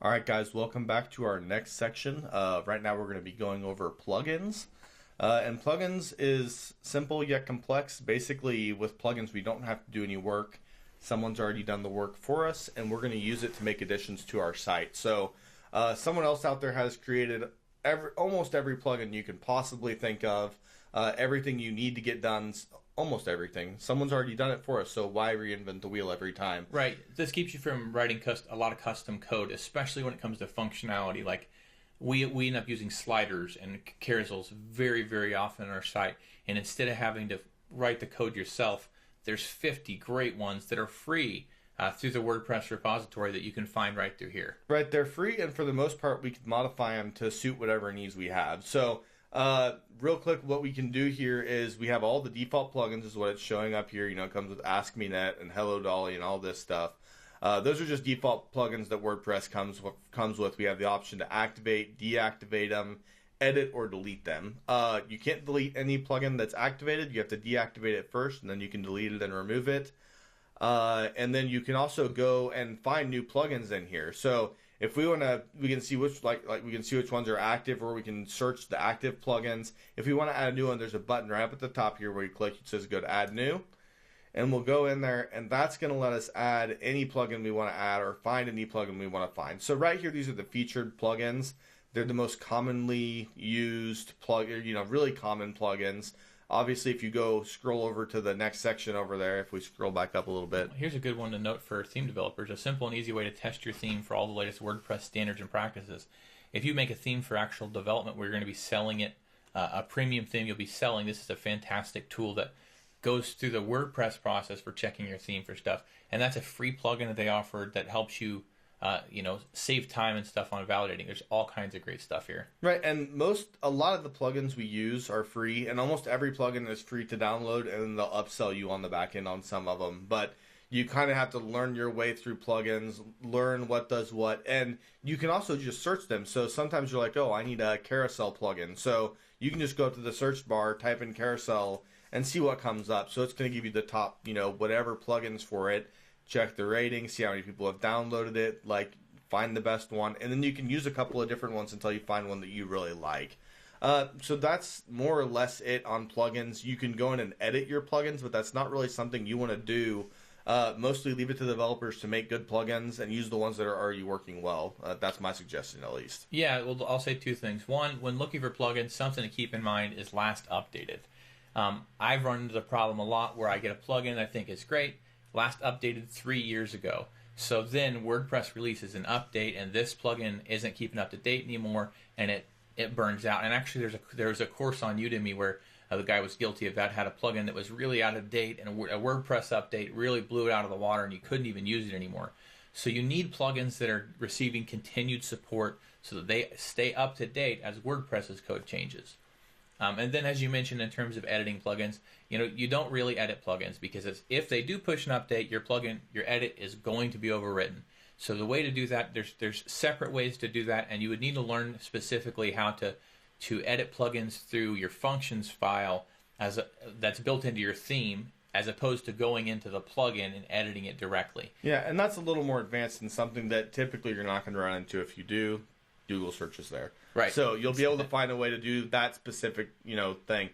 All right, guys, welcome back to our next section. Right now, we're going to be going over plugins. And plugins is simple yet complex. Basically, with plugins, we don't have to do any work. Someone's already done the work for us, and we're going to use it to make additions to our site. So, someone else out there has created almost every plugin you can possibly think of. Everything you need to get done, almost everything. Someone's already done it for us, so why reinvent the wheel every time? Right. This keeps you from writing a lot of custom code, especially when it comes to functionality. Like we end up using sliders and carousels very, very often on our site. And instead of having to write the code yourself, there's 50 great ones that are free through the WordPress repository that you can find right through here. Right, they're free, and for the most part, we can modify them to suit whatever needs we have. So, real quick, what we can do here is we have all the default plugins is what it's showing up here. You know, it comes with Ask Me Net and Hello Dolly and all this stuff. Those are just default plugins that WordPress comes with. We have the option to activate, deactivate them, edit, or delete them. You can't delete any plugin that's activated. You have to deactivate it first, and then you can delete it and remove it. And then you can also go and find new plugins in here. So if we want to, we can see which we can see which ones are active, or we can search the active plugins. If we want to add a new one, there's a button right up at the top here where you click. It says go to add new, and we'll go in there, and that's going to let us add any plugin we want to add or find any plugin we want to find. So right here, these are the featured plugins. They're the most commonly used really common plugins. Obviously, if you go scroll over to the next section over there, if we scroll back up a little bit. Here's a good one to note for theme developers, a simple and easy way to test your theme for all the latest WordPress standards and practices. If you make a theme for actual development where you're going to be selling it, a premium theme you'll be selling, this is a fantastic tool that goes through the WordPress process for checking your theme for stuff. And that's a free plugin that they offered that helps you save time and stuff on validating. There's all kinds of great stuff here. Right, and a lot of the plugins we use are free, and almost every plugin is free to download, and then they'll upsell you on the back end on some of them. But you kind of have to learn your way through plugins, learn what does what, and you can also just search them. So sometimes you're like, oh, I need a carousel plugin. So you can just go to the search bar, type in carousel, and see what comes up. So it's going to give you the top, whatever plugins for it. Check the rating, see how many people have downloaded it, find the best one, and then you can use a couple of different ones until you find one that you really like. So that's more or less it on plugins. You can go in and edit your plugins, but that's not really something you want to do. Mostly leave it to the developers to make good plugins and use the ones that are already working well. That's my suggestion, at least. Yeah, well, I'll say two things. One, when looking for plugins, something to keep in mind is last updated. I've run into the problem a lot where I get a plugin I think is great, last updated 3 years ago. So then WordPress releases an update, and this plugin isn't keeping up to date anymore, and it burns out. And actually, there's a course on Udemy where the guy was guilty of that. Had a plugin that was really out of date, and a WordPress update really blew it out of the water, and you couldn't even use it anymore. So you need plugins that are receiving continued support so that they stay up to date as WordPress's code changes. And then, as you mentioned, in terms of editing plugins, you don't really edit plugins because if they do push an update, your edit is going to be overwritten. So the way to do that, there's separate ways to do that, and you would need to learn specifically how to edit plugins through your functions file that's built into your theme, as opposed to going into the plugin and editing it directly. Yeah, and that's a little more advanced and something that typically you're not going to run into. If you do, Google searches there. Right. So you'll be able to find a way to do that specific, thing.